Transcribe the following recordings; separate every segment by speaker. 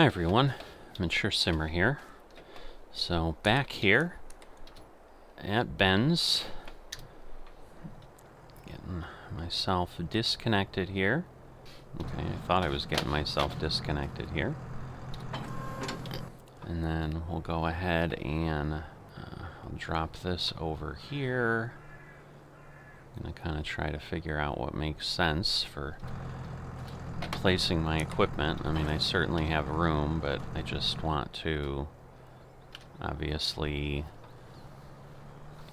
Speaker 1: Hi everyone, Mature Simmer here. So back here at Ben's, getting myself disconnected here. Okay, I thought I was getting myself disconnected here. And then we'll go ahead and I'll drop this over here. I'm going to kind of try to figure out what makes sense for placing my equipment. I mean, I certainly have room, but I just want to obviously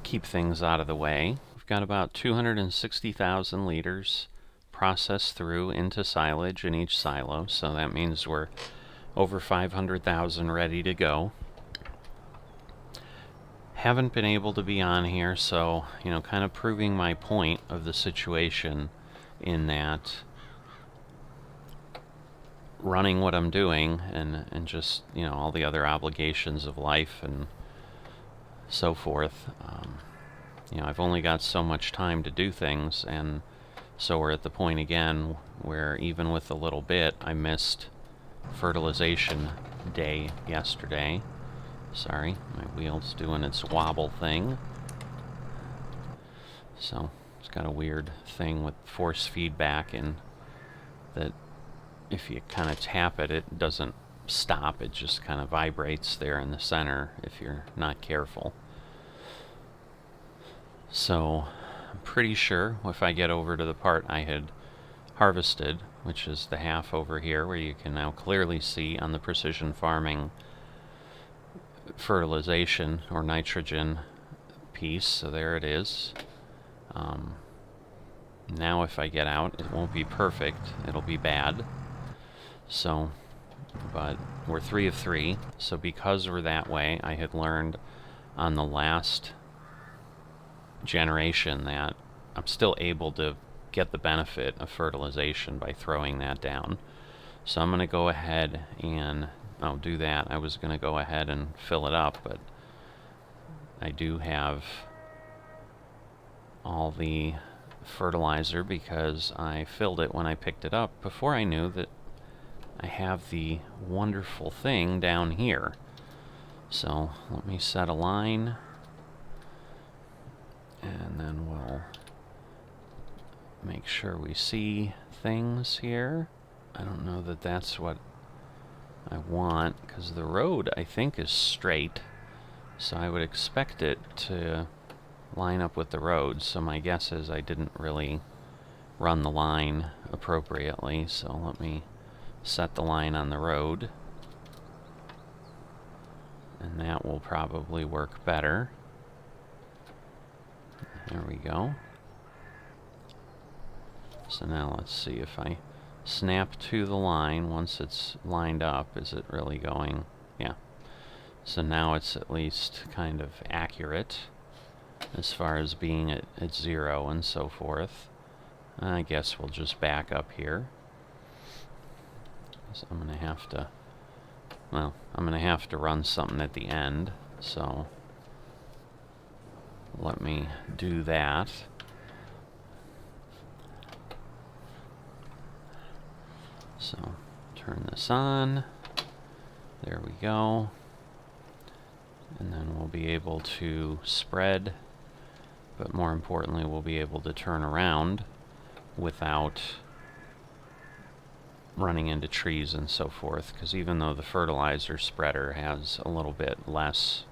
Speaker 1: keep things out of the way. We've got about 260,000 liters processed through into silage in each silo, so that means we're over 500,000 ready to go. Haven't been able to be on here, so, you know, kind of proving my point of the situation in that running what I'm doing and just, you know, all the other obligations of life and so forth. You know, I've only got so much time to do things, and so we're at the point again where even with a little bit, I missed fertilization day yesterday. Sorry, my wheel's doing its wobble thing. So it's got a weird thing with force feedback in that if you kind of tap it, it doesn't stop. It just kind of vibrates there in the center if you're not careful. So I'm pretty sure if I get over to the part I had harvested, which is the half over here where you can now clearly see on the precision farming fertilization or nitrogen piece, so there it is. Now if I get out, it won't be perfect, it'll be bad. So, but we're 3 of 3, so because we're that way, I had learned on the last generation that I'm still able to get the benefit of fertilization by throwing that down. So I'm going to go ahead and I'll do that. I was going to go ahead and fill it up, but I do have all the fertilizer because I filled it when I picked it up before I knew that I have the wonderful thing down here. So let me set a line, and then we'll make sure we see things here. I don't know that that's what I want, because the road, I think, is straight, so I would expect it to line up with the road. So my guess is I didn't really run the line appropriately, so let me set the line on the road, and that will probably work better. There we go. So now let's see if I snap to the line once it's lined up. Is it really going? Yeah. So now it's at least kind of accurate as far as being at 0 and so forth. I guess we'll just back up here. So I'm going to have to, well, I'm going to have to run something at the end, so let me do that. So turn this on, there we go, and then we'll be able to spread, but more importantly we'll be able to turn around without running into trees and so forth, because even though the fertilizer spreader has a little bit less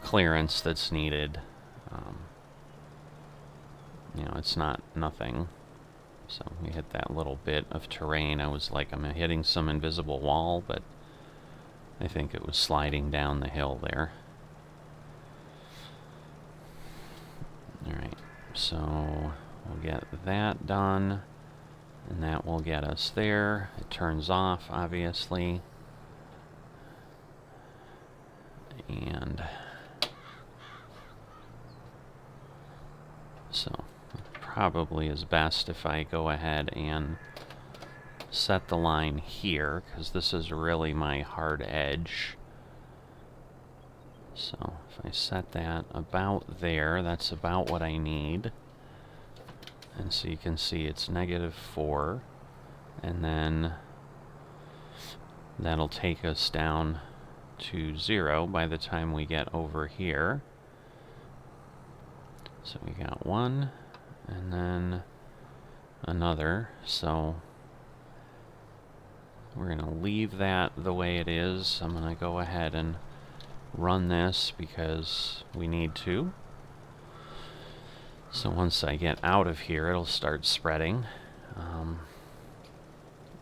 Speaker 1: clearance that's needed, you know, it's not nothing. So we hit that little bit of terrain. I was like, I'm hitting some invisible wall, but I think it was sliding down the hill there. Alright, so we'll get that done, and that will get us there. It turns off, obviously. And so probably is best if I go ahead and set the line here, because this is really my hard edge. So if I set that about there, that's about what I need. And so you can see it's -4, and then That'll take us down to 0 by the time we get over here. So we got 1, and then another, so we're going to leave that the way it is. I'm going to go ahead and run this because we need to. So once I get out of here, it'll start spreading.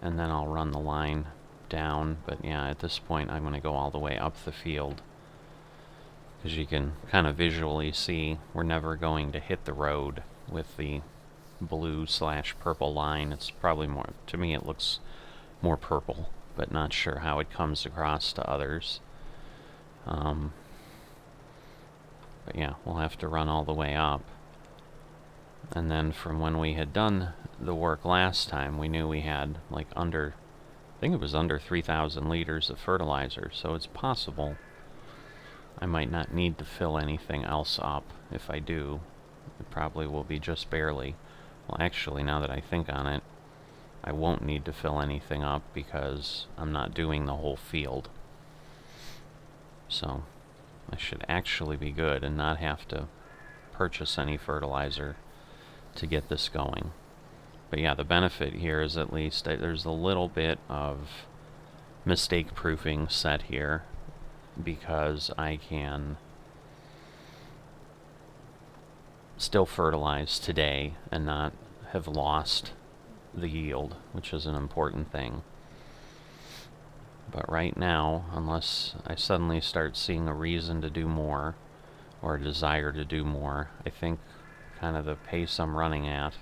Speaker 1: And then I'll run the line down. But yeah, at this point, I'm going to go all the way up the field. Because you can kind of visually see we're never going to hit the road with the blue/purple line. It's probably more, to me it looks more purple, but not sure how it comes across to others. But yeah, we'll have to run all the way up. And then from when we had done the work last time, we knew we had like under, I think it was under 3,000 liters of fertilizer, so it's possible I might not need to fill anything else up. If I do, it probably will be just barely. Well, actually, now that I think on it, I won't need to fill anything up because I'm not doing the whole field. So I should actually be good and not have to purchase any fertilizer to get this going. But yeah, the benefit here is at least there's a little bit of mistake proofing set here, because I can still fertilize today and not have lost the yield, which is an important thing. But right now, unless I suddenly start seeing a reason to do more or a desire to do more, I think kind of the pace I'm running at,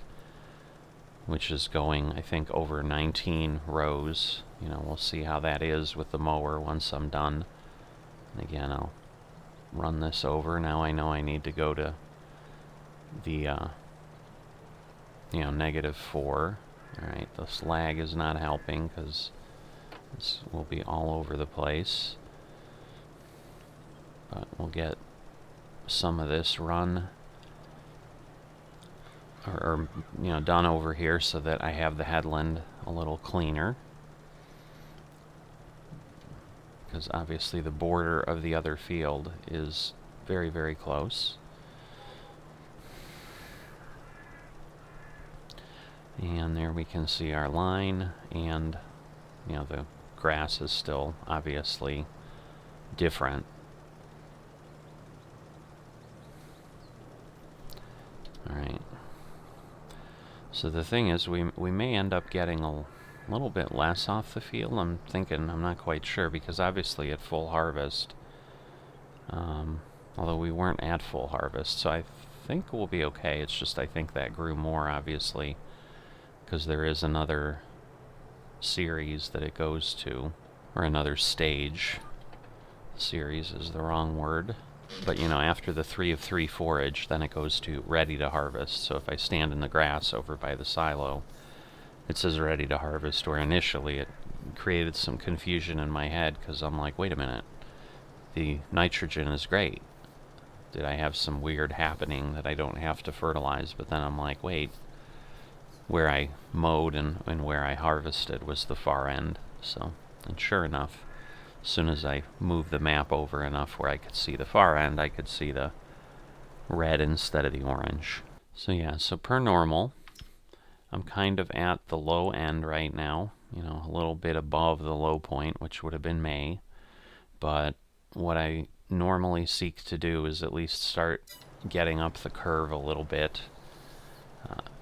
Speaker 1: which is going, I think, over 19 rows. You know, we'll see how that is with the mower once I'm done. And again, I'll run this over. Now I know I need to go to the, -4. Alright, this lag is not helping because this will be all over the place. But we'll get some of this run or done over here so that I have the headland a little cleaner. Because obviously the border of the other field is very, very close. And there we can see our line, and the grass is still obviously different. Alright. So the thing is, we may end up getting a little bit less off the field. I'm not quite sure, because obviously at full harvest, although we weren't at full harvest, so I think we'll be okay. It's just I think that grew more, obviously, because there is another series that it goes to, or another stage. Series is the wrong word. But after the 3 of 3 forage, then it goes to ready to harvest. So if I stand in the grass over by the silo, it says ready to harvest, where initially it created some confusion in my head, because I'm like, wait a minute, the nitrogen is great. Did I have some weird happening that I don't have to fertilize? But then I'm like, wait, where I mowed and where I harvested was the far end. So, and sure enough, as soon as I moved the map over enough where I could see the far end, I could see the red instead of the orange. So yeah, so per normal, I'm kind of at the low end right now, a little bit above the low point, which would have been May. But what I normally seek to do is at least start getting up the curve a little bit.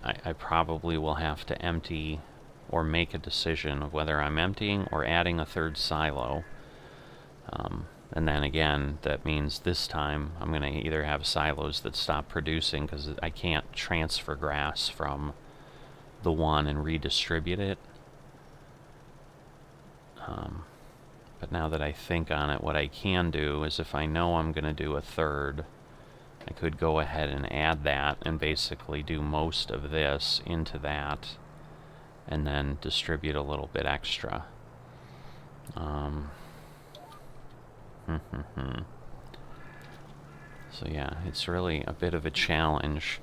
Speaker 1: I probably will have to empty or make a decision of whether I'm emptying or adding a third silo. And then again, that means this time I'm going to either have silos that stop producing because I can't transfer grass from the one and redistribute it. But now that I think on it, what I can do is, if I know I'm going to do a third, I could go ahead and add that and basically do most of this into that and then distribute a little bit extra. So yeah, it's really a bit of a challenge,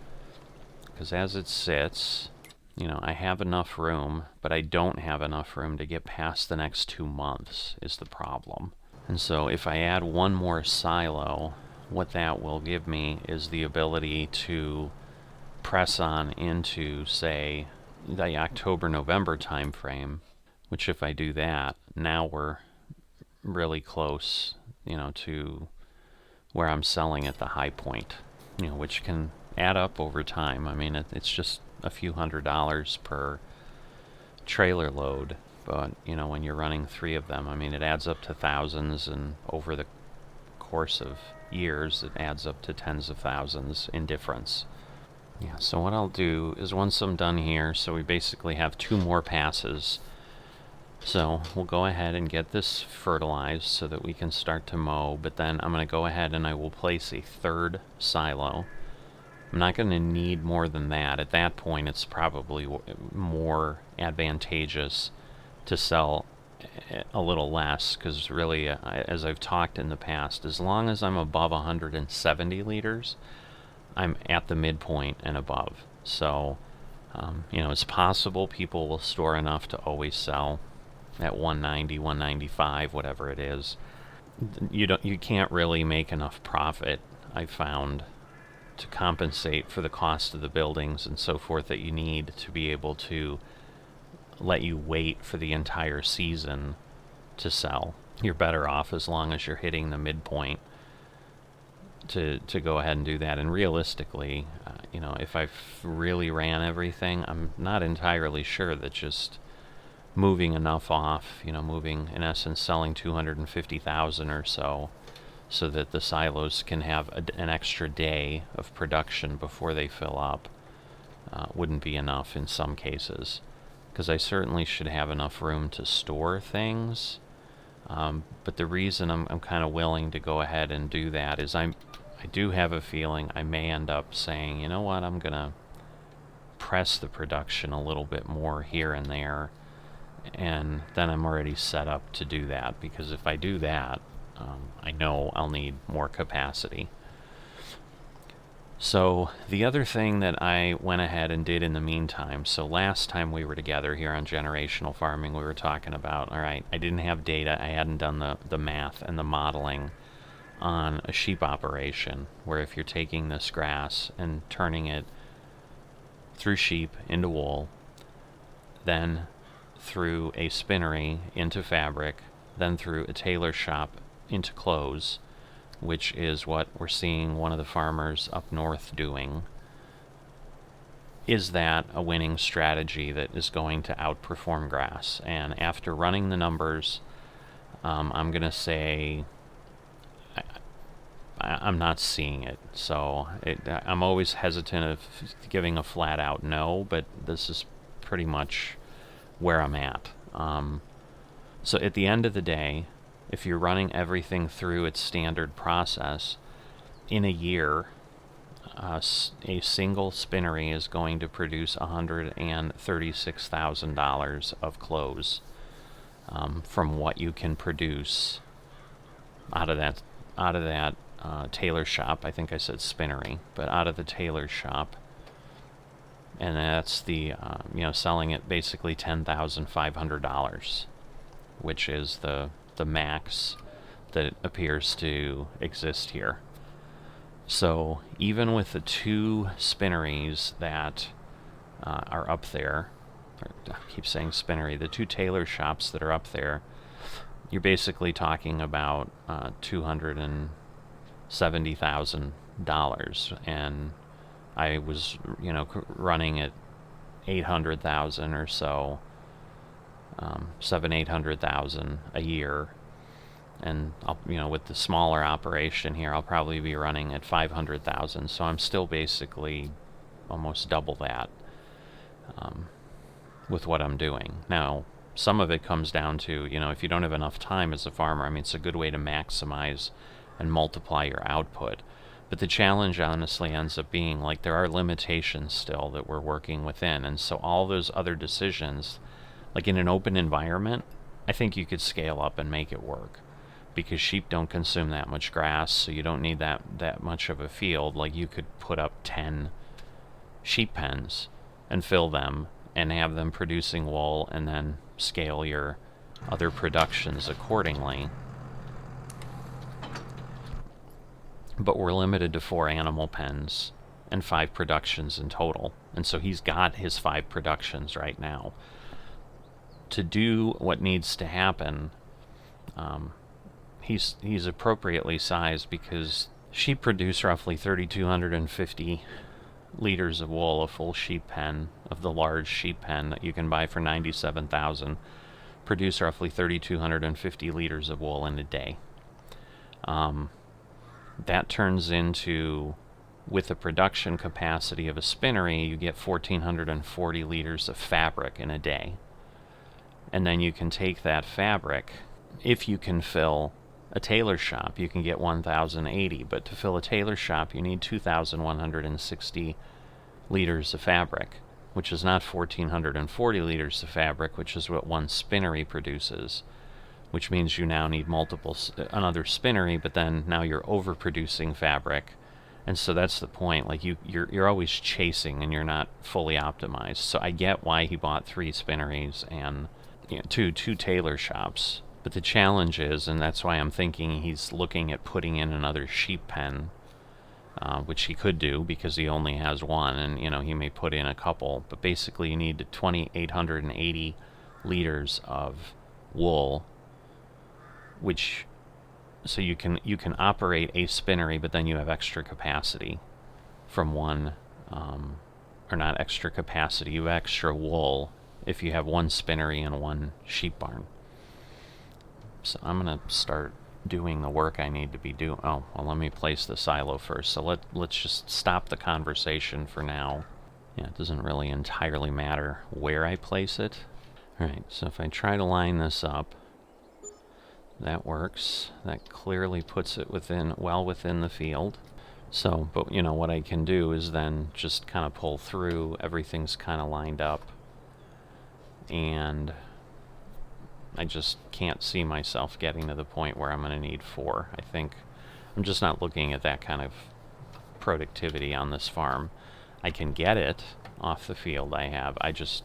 Speaker 1: because as it sits, you know, I have enough room, but I don't have enough room to get past the next 2 months is the problem. And so if I add one more silo, what that will give me is the ability to press on into, say, the October-November time frame, which if I do that, now we're really close, you know, to where I'm selling at the high point, you know, which can add up over time. I mean, it's just a few $100s per trailer load, but, you know, when you're running 3 of them, I mean, it adds up to thousands, and over the course of years, it adds up to tens of thousands in difference. Yeah, so what I'll do is once I'm done here, so we basically have 2 more passes. So we'll go ahead and get this fertilized so that we can start to mow, but then I'm going to go ahead and I will place a 3rd silo. I'm not going to need more than that. At that point, it's probably more advantageous to sell a little less, because really, as I've talked in the past, as long as I'm above 170 liters, I'm at the midpoint and above. So, you know, it's possible people will store enough to always sell at 190, 195, whatever it is. You can't really make enough profit, I've found, to compensate for the cost of the buildings and so forth that you need to be able to let you wait for the entire season to sell. You're better off as long as you're hitting the midpoint to go ahead and do that. And realistically, you know, if I've really ran everything, I'm not entirely sure that just moving enough off, you know, moving, in essence, selling 250,000 or so that the silos can have an extra day of production before they fill up, wouldn't be enough in some cases, because I certainly should have enough room to store things. But the reason I'm kind of willing to go ahead and do that is I do have a feeling I may end up saying, you know what, I'm going to press the production a little bit more here and there, and then I'm already set up to do that, because if I do that, I know I'll need more capacity. So the other thing that I went ahead and did in the meantime, so last time we were together here on Generational Farming, we were talking about, all right, I didn't have data, I hadn't done the math and the modeling on a sheep operation, where if you're taking this grass and turning it through sheep into wool, then through a spinnery into fabric, then through a tailor shop into clothes, which is what we're seeing one of the farmers up north doing, is that a winning strategy that is going to outperform grass? And after running the numbers, I'm going to say I'm not seeing it. So I'm always hesitant of giving a flat out no, but this is pretty much where I'm at. So at the end of the day, if you're running everything through its standard process, in a year, a single spinnery is going to produce $136,000 of clothes, from what you can produce out of that tailor shop. I think I said spinnery, but out of the tailor shop. And that's the, you know, selling it basically $10,500, which is the max that appears to exist here. So even with the 2 spinneries that are up there, I keep saying spinnery, the 2 tailor shops that are up there, you're basically talking about $270,000, and I was, you know, running at 800,000 or so, 700,000-800,000 a year, and I'll, you know, with the smaller operation here, I'll probably be running at 500,000. So I'm still basically almost double that with what I'm doing now. Some of it comes down to, you know, if you don't have enough time as a farmer, I mean, it's a good way to maximize and multiply your output. But the challenge honestly ends up being, like, there are limitations still that we're working within. And so all those other decisions, like in an open environment, I think you could scale up and make it work, because sheep don't consume that much grass, so you don't need that much of a field. Like, you could put up 10 sheep pens and fill them and have them producing wool, and then scale your other productions accordingly. But we're limited to 4 animal pens and 5 productions in total. And so he's got his 5 productions right now. To do what needs to happen, he's appropriately sized, because sheep produce roughly 3,250 liters of wool. A full sheep pen of the large sheep pen that you can buy for $97,000 produce roughly 3,250 liters of wool in a day. That turns into, with the production capacity of a spinnery, you get 1,440 liters of fabric in a day. And then you can take that fabric, if you can fill a tailor shop, you can get 1,080, but to fill a tailor shop, you need 2,160 liters of fabric, which is not 1,440 liters of fabric, which is what one spinnery produces, which means you now need another spinnery, but then now you're overproducing fabric. And so that's the point. Like, you're always chasing, and you're not fully optimized. So I get why he bought 3 spinneries and two tailor shops. But the challenge is, and that's why I'm thinking he's looking at putting in another sheep pen, which he could do because he only has one, and he may put in a couple. But basically, you need 2,880 liters of wool, so you can operate a spinnery, but then you have extra capacity from one, or not extra capacity, you have extra wool if you have one spinnery and one sheep barn. So I'm going to start doing the work I need to be doing. Oh, well, let me place the silo first. So let's just stop the conversation for now. Yeah, it doesn't really entirely matter where I place it. Alright, so if I try to line this up, that works. That clearly puts it well within the field. So, but what I can do is then just kind of pull through. Everything's kind of lined up. And I just can't see myself getting to the point where I'm going to need 4. I think I'm just not looking at that kind of productivity on this farm. I can get it off the field I just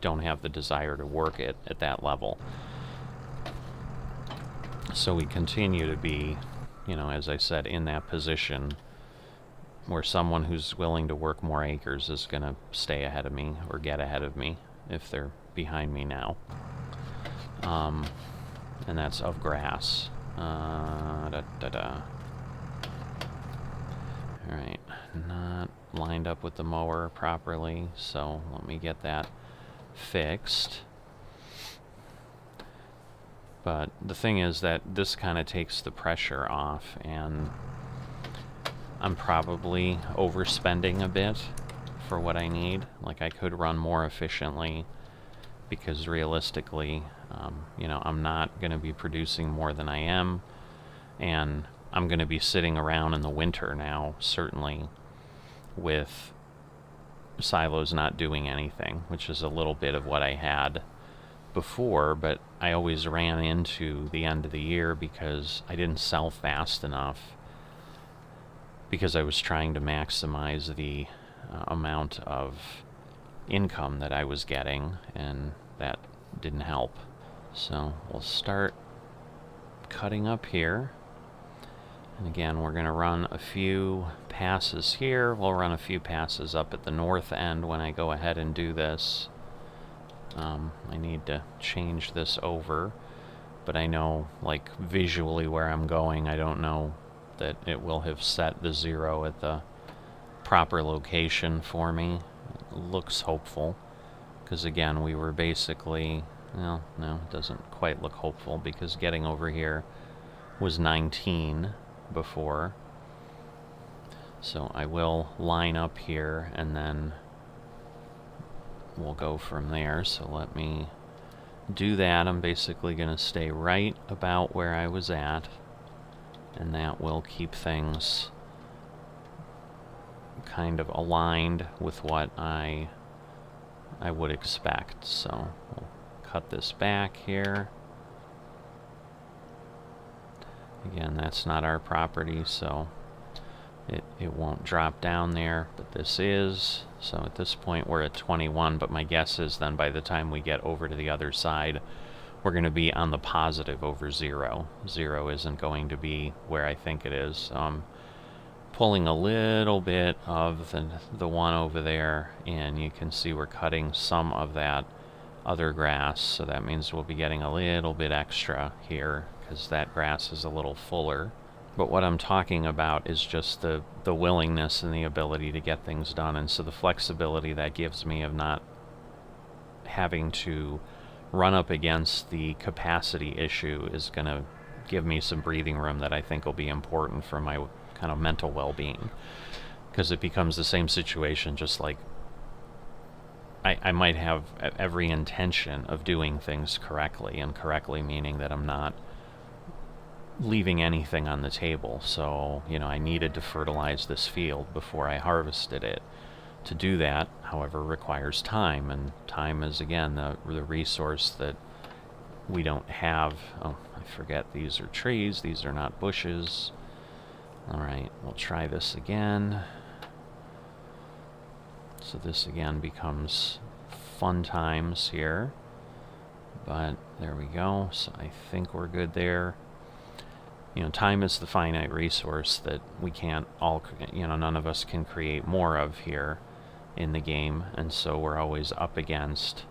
Speaker 1: don't have the desire to work it at that level. So we continue to be, as I said, in that position where someone who's willing to work more acres is going to stay ahead of me, or get ahead of me if they're behind me now. And that's of grass. Alright, not lined up with the mower properly, so let me get that fixed. But the thing is that this kind of takes the pressure off, and I'm probably overspending a bit for what I need. Like, I could run more efficiently, because realistically, I'm not going to be producing more than I am, and I'm going to be sitting around in the winter now, certainly, with silos not doing anything, which is a little bit of what I had before, but I always ran into the end of the year because I didn't sell fast enough, because I was trying to maximize the amount of income that I was getting, and that didn't help. So we'll start cutting up here, and again we're going to run a few passes here. We'll run a few passes up at the north end when I go ahead and do this. I need to change this over, but I know, like, visually where I'm going. I don't know that it will have set the 0 at the proper location for me. It looks hopeful, because again, we were basically, well, no, it doesn't quite look hopeful, because getting over here was 19 before. So I will line up here, and then we'll go from there. So let me do that. I'm basically going to stay right about where I was at, and that will keep things kind of aligned with what I would expect. So we'll cut this back here. Again, that's not our property, so it won't drop down there, but this is. So at this point we're at 21, but my guess is then by the time we get over to the other side, we're going to be on the positive over 0. 0 isn't going to be where I think it is. So I'm pulling a little bit of the one over there, and you can see we're cutting some of that other grass, so that means we'll be getting a little bit extra here because that grass is a little fuller. But what I'm talking about is just the willingness and the ability to get things done, and so the flexibility that gives me of not having to run up against the capacity issue is going to give me some breathing room that I think will be important for my kind of mental well-being, because it becomes the same situation. Just like I might have every intention of doing things correctly, and correctly meaning that I'm not leaving anything on the table. So, you know, I needed to fertilize this field before I harvested it. To do that, however, requires time, and time is, again, the resource that we don't have. Oh, I forget, these are trees, these are not bushes. Alright, we'll try this again. So this again becomes fun times here, but there we go. So I think we're good there. You know, time is the finite resource that we can't all, you know, none of us can create more of here in the game, and so we're always up against,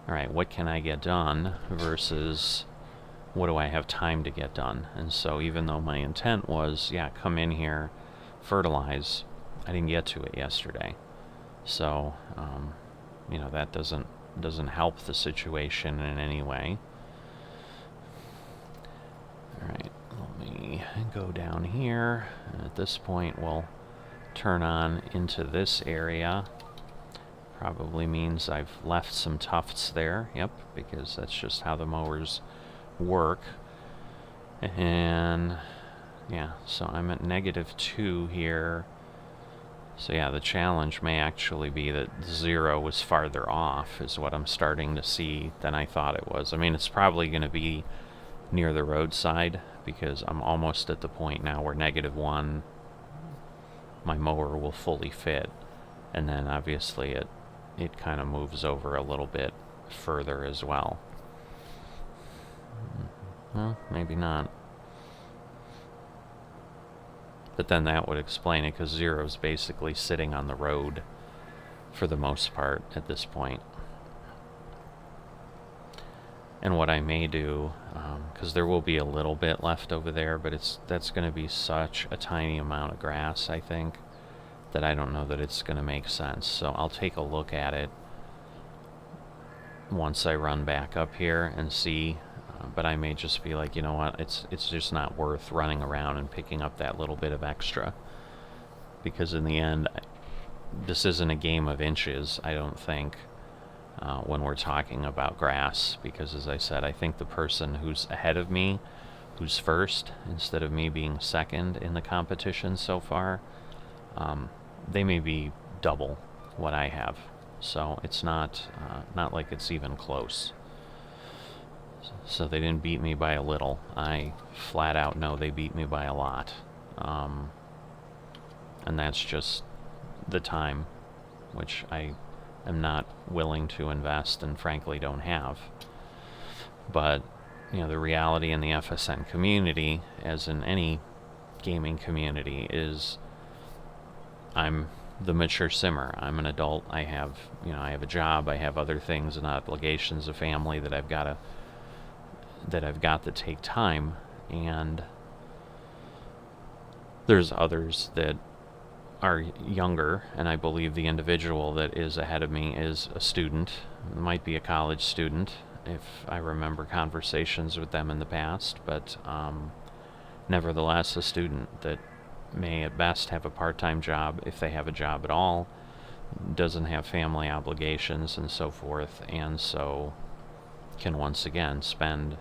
Speaker 1: alright, what can I get done versus what do I have time to get done? And so even though my intent was, yeah, come in here, fertilize, I didn't get to it yesterday. So, you know, that doesn't help the situation in any way. Alright, let me go down here, and at this point we'll turn on into this area. Probably means I've left some tufts there, yep, because that's just how the mowers work. And yeah, so I'm at -2 here. So yeah, the challenge may actually be that 0 was farther off, is what I'm starting to see than I thought it was. I mean, it's probably going to be near the roadside, because I'm almost at the point now where -1, my mower will fully fit, and then obviously it kind of moves over a little bit further as well. Well, maybe not. But then that would explain it, because 0 is basically sitting on the road for the most part at this point. And what I may do, because there will be a little bit left over there, but that's going to be such a tiny amount of grass, I think, that I don't know that it's going to make sense. So I'll take a look at it once I run back up here and see. But I may just be like, you know what, it's just not worth running around and picking up that little bit of extra, because in the end, this isn't a game of inches, I don't think, when we're talking about grass, because as I said, I think the person who's ahead of me, who's first, instead of me being second in the competition so far, they may be double what I have, so it's not like it's even close. So they didn't beat me by a little. I flat out know they beat me by a lot. And that's just the time, which I am not willing to invest and frankly don't have. But, you know, the reality in the FSN community, as in any gaming community, is I'm the mature simmer. I'm an adult. I have a job. I have other things and obligations, a family that I've got to take time, and there's others that are younger, and I believe the individual that is ahead of me is a student, might be a college student if I remember conversations with them in the past, but nevertheless a student that may at best have a part-time job, if they have a job at all, doesn't have family obligations and so forth, and so can once again spend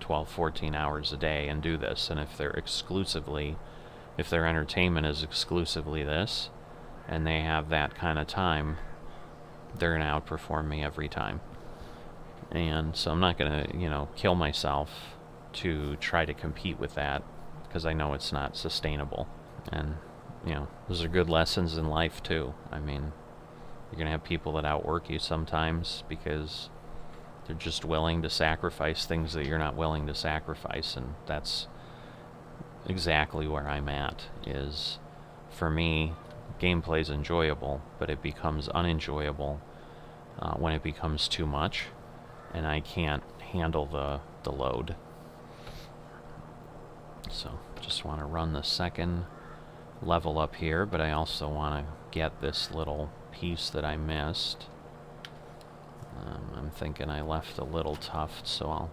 Speaker 1: 12-14 hours a day and do this. And if their entertainment is exclusively this, and they have that kind of time, they're going to outperform me every time. And so I'm not going to, kill myself to try to compete with that, because I know it's not sustainable. And those are good lessons in life too. I mean, you're going to have people that outwork you sometimes because they're just willing to sacrifice things that you're not willing to sacrifice, and that's exactly where I'm at. Is, for me, gameplay's enjoyable, but it becomes unenjoyable when it becomes too much, and I can't handle the load. So, just want to run the second level up here, but I also want to get this little piece that I missed. I'm thinking I left a little tuft, so I'll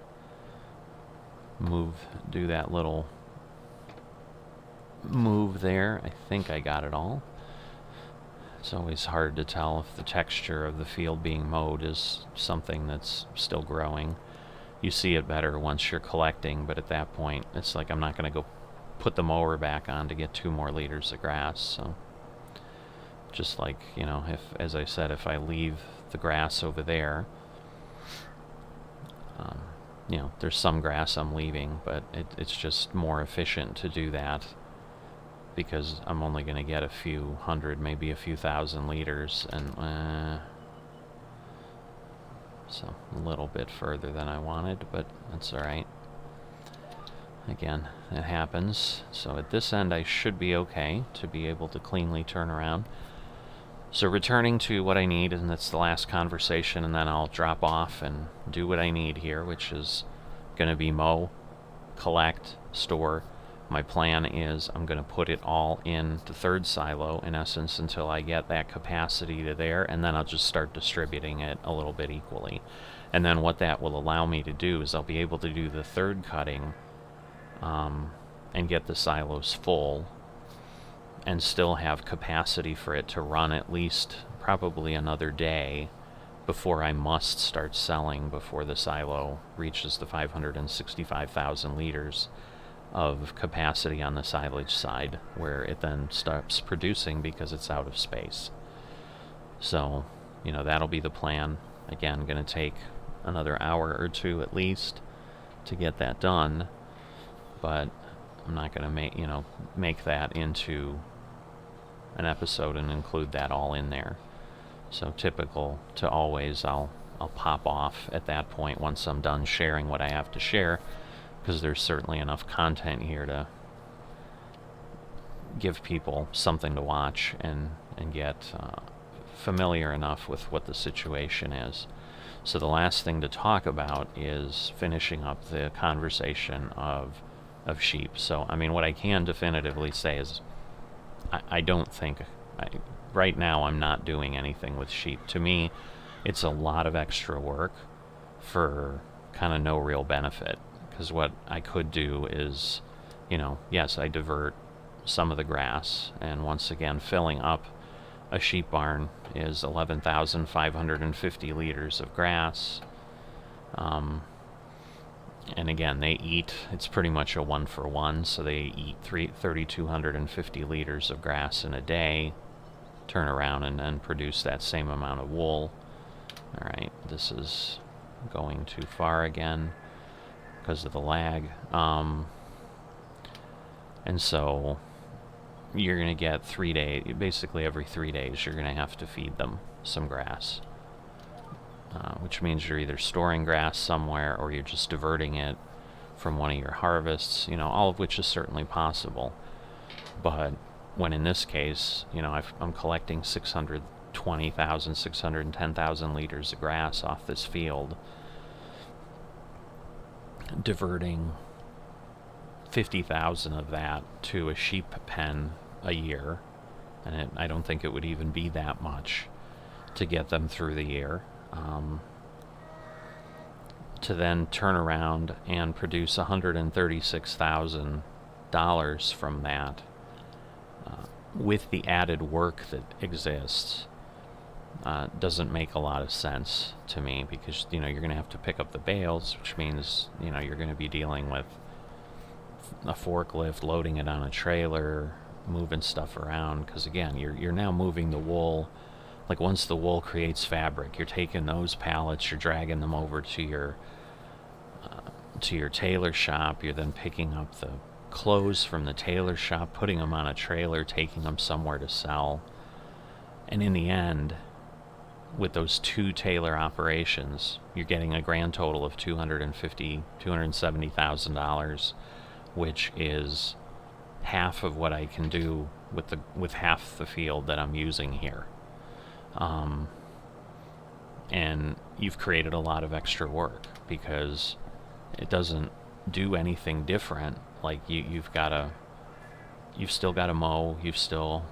Speaker 1: do that little move there. I think I got it all. It's always hard to tell if the texture of the field being mowed is something that's still growing. You see it better once you're collecting, but at that point, it's like I'm not going to go put the mower back on to get 2 more liters of grass. So, just like, if, as I said, if I leave the grass over there, there's some grass I'm leaving, but it's just more efficient to do that because I'm only going to get a few hundred, maybe a few thousand liters, and so a little bit further than I wanted, but that's alright. Again, it happens. So at this end I should be okay to be able to cleanly turn around. So returning to what I need, and that's the last conversation, and then I'll drop off and do what I need here, which is going to be mow, collect, store. My plan is I'm going to put it all in the 3rd silo, in essence, until I get that capacity to there, and then I'll just start distributing it a little bit equally. And then what that will allow me to do is I'll be able to do the 3rd cutting and get the silos full, and still have capacity for it to run at least probably another day before I must start selling, before the silo reaches the 565,000 liters of capacity on the silage side, where it then stops producing because it's out of space. So, that'll be the plan. Again, going to take another hour or 2 at least to get that done, but I'm not going to make that into an episode and include that all in there. So typical to always, I'll pop off at that point once I'm done sharing what I have to share, because there's certainly enough content here to give people something to watch and get familiar enough with what the situation is. So the last thing to talk about is finishing up the conversation of sheep. So, I mean, what I can definitively say is I don't think, right now I'm not doing anything with sheep. To me, it's a lot of extra work for kind of no real benefit, because what I could do is, yes, I divert some of the grass, and once again, filling up a sheep barn is 11,550 liters of grass. And again, they eat, it's pretty much a 1-for-1, so they eat 3,250 liters of grass in a day, turn around and then produce that same amount of wool. Alright, this is going too far again because of the lag. And so you're going to get 3 days, basically every 3 days you're going to have to feed them some grass. Which means you're either storing grass somewhere or you're just diverting it from one of your harvests, all of which is certainly possible. But when in this case, I'm collecting 620,000, 610,000 liters of grass off this field, diverting 50,000 of that to a sheep pen a year, and I don't think it would even be that much to get them through the year. To then turn around and produce $136,000 from that, with the added work that exists, doesn't make a lot of sense to me, because you're going to have to pick up the bales, which means you're going to be dealing with a forklift, loading it on a trailer, moving stuff around, because again, you're now moving the wool. Like, once the wool creates fabric, you're taking those pallets, you're dragging them over to your tailor shop, you're then picking up the clothes from the tailor shop, putting them on a trailer, taking them somewhere to sell. And in the end, with those two tailor operations, you're getting a grand total of $270,000, which is half of what I can do with half the field that I'm using here. And you've created a lot of extra work because it doesn't do anything different. Like you've still got to mow, you've still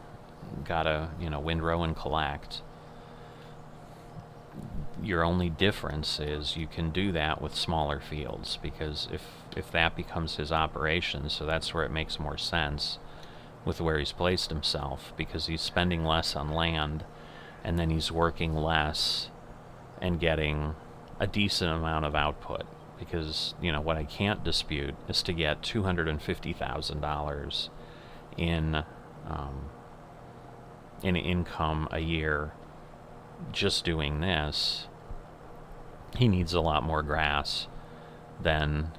Speaker 1: got to windrow and collect. Your only difference is you can do that with smaller fields, because if that becomes his operation, so that's where it makes more sense with where he's placed himself, because he's spending less on land and then he's working less and getting a decent amount of output. Because what I can't dispute is to get $250,000 in income a year just doing this. He needs a lot more grass than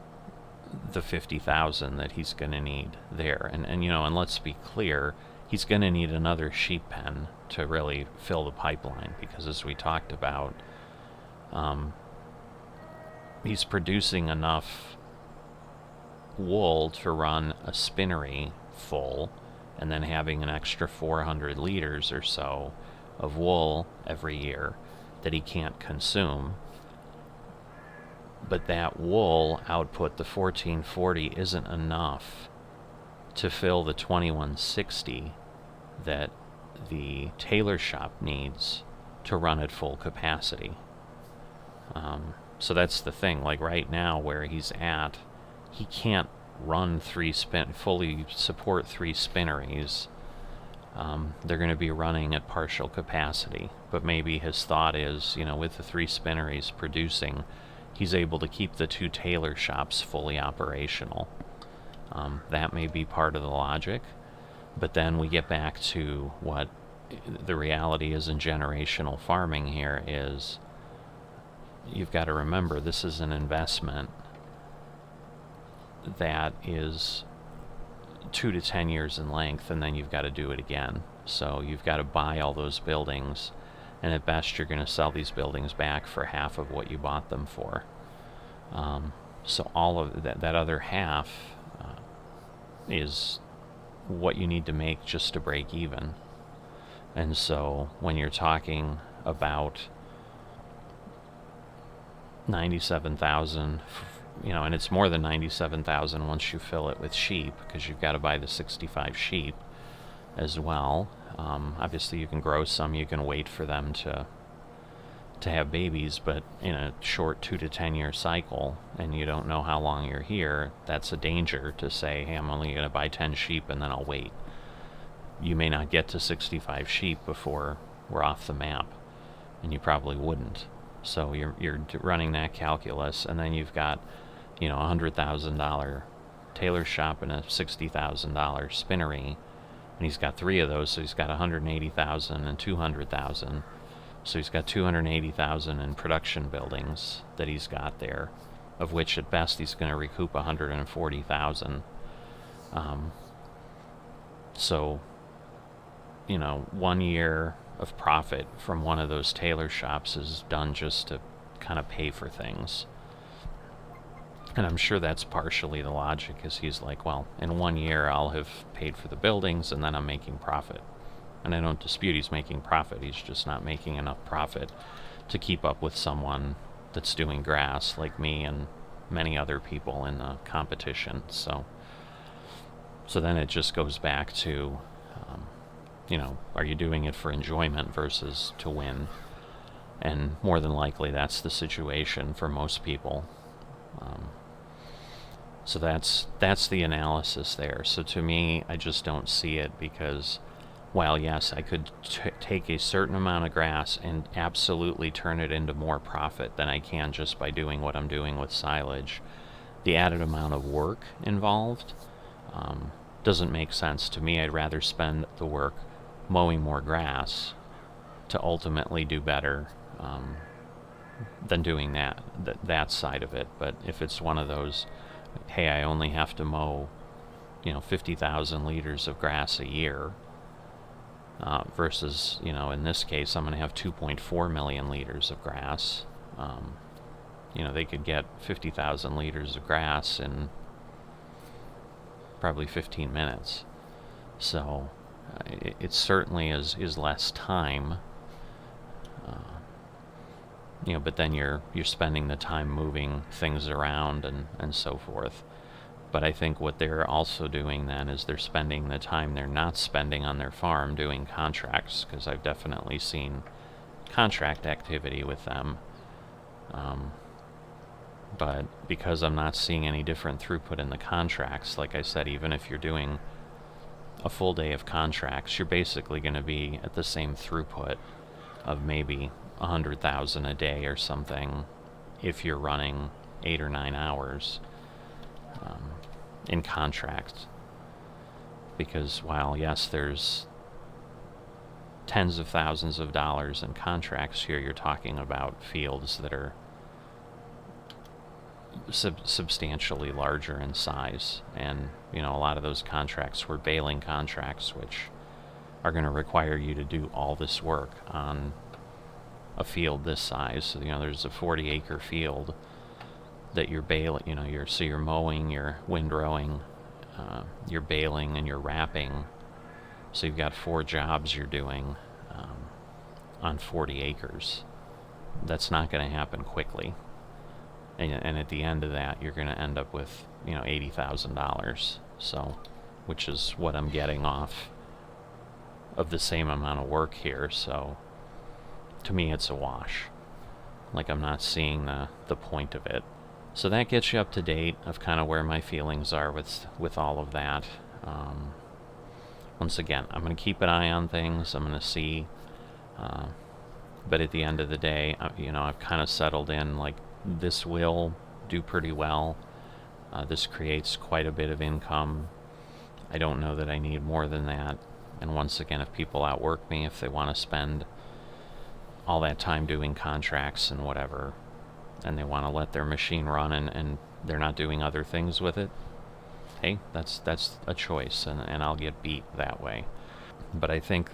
Speaker 1: the 50,000 that he's going to need there. And let's be clear, he's going to need another sheep pen to really fill the pipeline, because as we talked about, he's producing enough wool to run a spinnery full, and then having an extra 400 liters or so of wool every year that he can't consume. But that wool output, the 1440, isn't enough to fill the 2160 that the tailor shop needs to run at full capacity. So that's the thing. Like right now, where he's at, he can't run fully support 3 spinneries. They're going to be running at partial capacity, but maybe his thought is, with the 3 spinneries producing, he's able to keep the 2 tailor shops fully operational. That may be part of the logic, but then we get back to what the reality is in generational farming here is, you've got to remember, this is an investment that is 2 to 10 years in length, and then you've got to do it again. So you've got to buy all those buildings, and at best you're going to sell these buildings back for half of what you bought them for. So all of that other half is what you need to make just to break even. And so when you're talking about 97,000, and it's more than 97,000 once you fill it with sheep, because you've got to buy the 65 sheep as well. Obviously you can grow some, you can wait for them to have babies, but in a short 2 to 10 year cycle, and you don't know how long you're here, that's a danger to say, hey, I'm only going to buy 10 sheep and then I'll wait. You may not get to 65 sheep before we're off the map, and you probably wouldn't. So you're running that calculus, and then you've got $100,000 tailor shop and a $60,000 spinnery, and he's got 3 of those, so he's got 180,000 and 200,000. So he's got 280,000 in production buildings that he's got there, of which at best he's going to recoup 140,000. So 1 year of profit from one of those tailor shops is done just to kind of pay for things. And I'm sure that's partially the logic, is he's like, well, in 1 year I'll have paid for the buildings and then I'm making profit. And I don't dispute he's making profit, he's just not making enough profit to keep up with someone that's doing grass like me and many other people in the competition. So then it just goes back to are you doing it for enjoyment versus to win? And more than likely that's the situation for most people. So that's the analysis there. So to me, I just don't see it, because while yes, I could take a certain amount of grass and absolutely turn it into more profit than I can just by doing what I'm doing with silage, the added amount of work involved doesn't make sense to me. I'd rather spend the work mowing more grass to ultimately do better than doing that side of it. But if it's one of those, hey, I only have to mow 50,000 liters of grass a year, versus, in this case, I'm going to have 2.4 million liters of grass. They could get 50,000 liters of grass in probably 15 minutes. So it certainly is less time. But then you're spending the time moving things around and so forth. But I think what they're also doing then is they're spending the time they're not spending on their farm doing contracts, because I've definitely seen contract activity with them. But because I'm not seeing any different throughput in the contracts, like I said, even if you're doing a full day of contracts, you're basically going to be at the same throughput of maybe 100,000 a day or something if you're running 8 or 9 hours in contracts. Because while, yes, there's tens of thousands of dollars in contracts here, you're talking about fields that are substantially larger in size. And, a lot of those contracts were baling contracts, which are going to require you to do all this work on a field this size. So, there's a 40-acre field that you're baling, you're mowing, you're windrowing, you're baling, and you're wrapping. So you've got 4 jobs you're doing on 40 acres. That's not going to happen quickly. And at the end of that, you're going to end up with, $80,000. So, which is what I'm getting off of the same amount of work here. So, to me, it's a wash. Like, I'm not seeing the point of it. So that gets you up to date of kind of where my feelings are with all of that. Once again, I'm going to keep an eye on things. I'm going to see. But at the end of the day, I've kind of settled in, like, this will do pretty well. This creates quite a bit of income. I don't know that I need more than that. And once again, if people outwork me, if they want to spend all that time doing contracts and whatever, and they want to let their machine run and they're not doing other things with it, hey, that's a choice, and I'll get beat that way. But I think,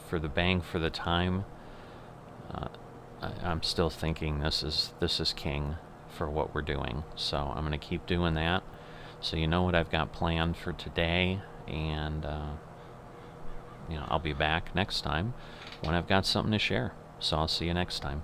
Speaker 1: for the bang for the time, I'm still thinking this is king for what we're doing. So I'm going to keep doing that. So what I've got planned for today, and I'll be back next time when I've got something to share. So I'll see you next time.